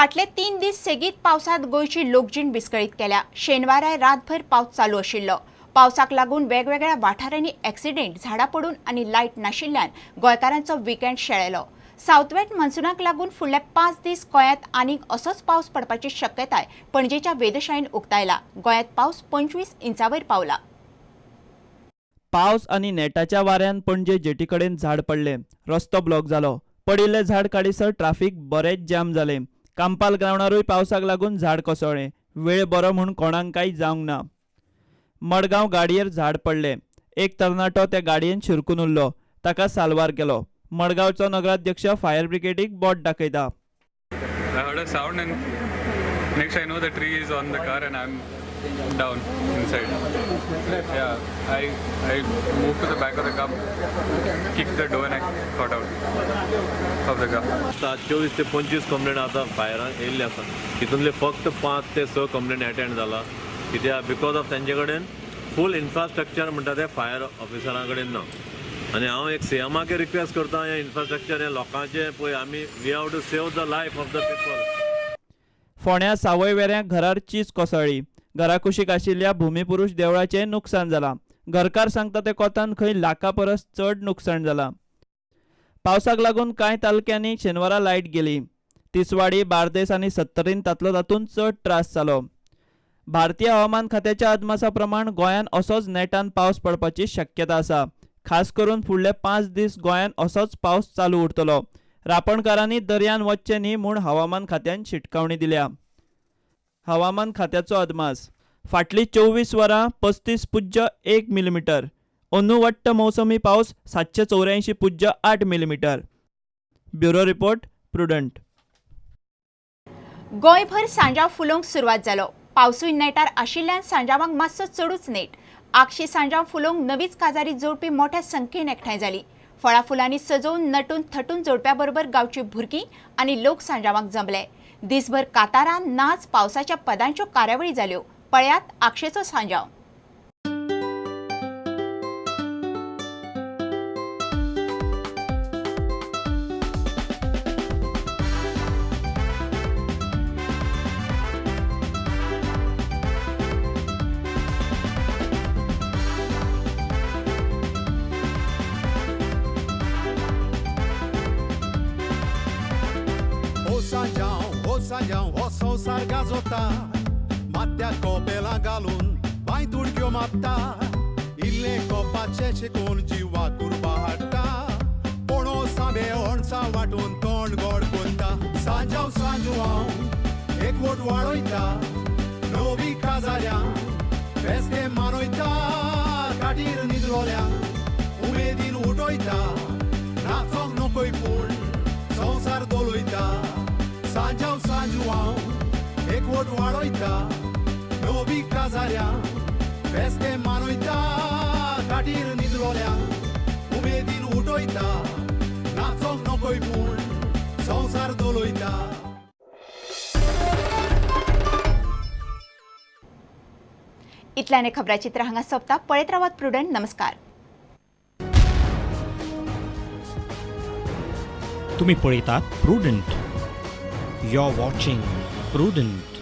फाटले 3 दीस सेगीत पावसात गोयची लोकजीण विस्कळीत केल्या। शेनवारा रातभर पावस चालू आशिल्लो। पावसाक लागून वेगवेगळ्या वाठारांनी ॲक्सिडेंट, झाडां पडून आणि लायट नाशिल्ल्यान गोंयकारांचो विकेंड शेळेलो। साउथ वेस्ट मॉन्सूनाक लागून फुडले 5 दीस गोंयांत आनीक असोच पावस पडपाची शक्यताय पणजेच्या वेधशाळेन उक्तायला। गोंयांत पावस 25 इंचावयर पावला। पावस आणि नेटाच्या वाऱ्यान पणजे जेटीकडेन झाड पडले, रस्तो ब्लॉक जालो। पडिल्ले झाड काडीसर ट्राफिक बरेच जाम जाले। कांपाल ग्रावंडारूय पावसाक लागून झाड कोसळ्ळे। वेळ बरो म्हूण कोणाक कांय जावंक ना। मडगांव गाडयेर झाड पडले। एक तरणाटो त्या गाडयेन शिरकून उरलो, ताका साल्वार केलो। मडगांवचो नगराध्यक्ष फायर ब्रिगेडीक बोट दाखयता। I heard a sound and next I know the tree is on the car and I'm down inside. Yeah, I moved to the back of the car, kicked the door and I got out of the car. 24 ते 25 complaint आता फायरान येयल्ले आसा। तितूंतले फक्त 5 ते 6 complaint attend जाला। कित्याक because of तांचे कडेन फूल infrastructure म्हणटा ते फायर ऑफिसरां कडेन ना। आनी हांव एक सीएमाक रिक्वेस्ट करता, हे इन्फ्रास्ट्रक्चर हे लोकांचे पळय आमी we have to save the life of the people. फोंड्या सावय वेऱ्यां घरार चीज कोसळ्ळी। घरा कुशीक आशिल्ल्या भुमीपुरूश देवळाचें नुकसाण जालां। घरकार सांगता ते कोतान खंय लाखा परस चड नुकसाण जालां। पावसाक लागून कांय तालुक्यांनी शेनवारा लायट गेली। तिसवाडी, बार्देस आनी सत्तरीन तातूंत चड त्रास जालो। भारतीय हवामान खात्याच्या अदमासा प्रमाण गोंयान असोच नेटान पावस पडपाची शक्यता आसा। खास करून फुडले 5 दीस गोंयान असोच पावस चालू उरतलो। रापणकारांनी दर्यान वचचें न्ही म्हूण हवामान खात्यान शिटकावणी दिल्या। हवामान खात्याचो अदमास फाटली 24 वरां 35.1 मिलीमीटर। अंदू मोसमी पावस 784.8 मिलीमीटर। Bureau report, prudent. गोंयभर सांजाव फुलोवंक सुरवात जालो। पावसूय नेटार आशिल्ल्यान सांजावांक मातसो चडूच नेट। आगशी सांजाव फुलोवंक नवीच काजारी जोडपी मोठ्या संख्येन एकठांय जाली। फळां फुलांनी सजोवन नटून थटून जोडप्या बरोबर गांवची भुरगीं आनी लोक सांजावांक जमले। दिसभर कांतारां, नाच, पावसाच्या पदांच्यो कार्यावळी जाल्यो। पळयात आगशेचो सांजाव। O sanjão, o संसार गाजोता, मात्या कोपेला घालून बाय तुडक्यो मारता। इल्ले कोपाचे शिकून जिवा कुरबा हाडटा, पोणो सांबे ओणसा वाटून तोंड गोड कोत्ता। सांजाव सांजवांव एक वोट वाडोयता, नवी काजाऱ्यां फेस्ते मानोयता। काटीर न्हिदलोल्या उमेदीन उठोयता, नाचोंक नकोय पूण संसार दोलोयता। सांजाव सांजवांव एक वोट वाडोयता, नवी काजाऱ्यां फेस्ते मानोयता। काटीर न्हिदलोल्या उमेदीन उठोयता, नाचोंक नकोय पूण संसार दोलोयता। इतल्याने खबराचित्र हांगा सोंपता। पळयत रावात प्रुडंट। नमस्कार। तुम्ही पळयतात प्रुडंट। You're watching Prudent.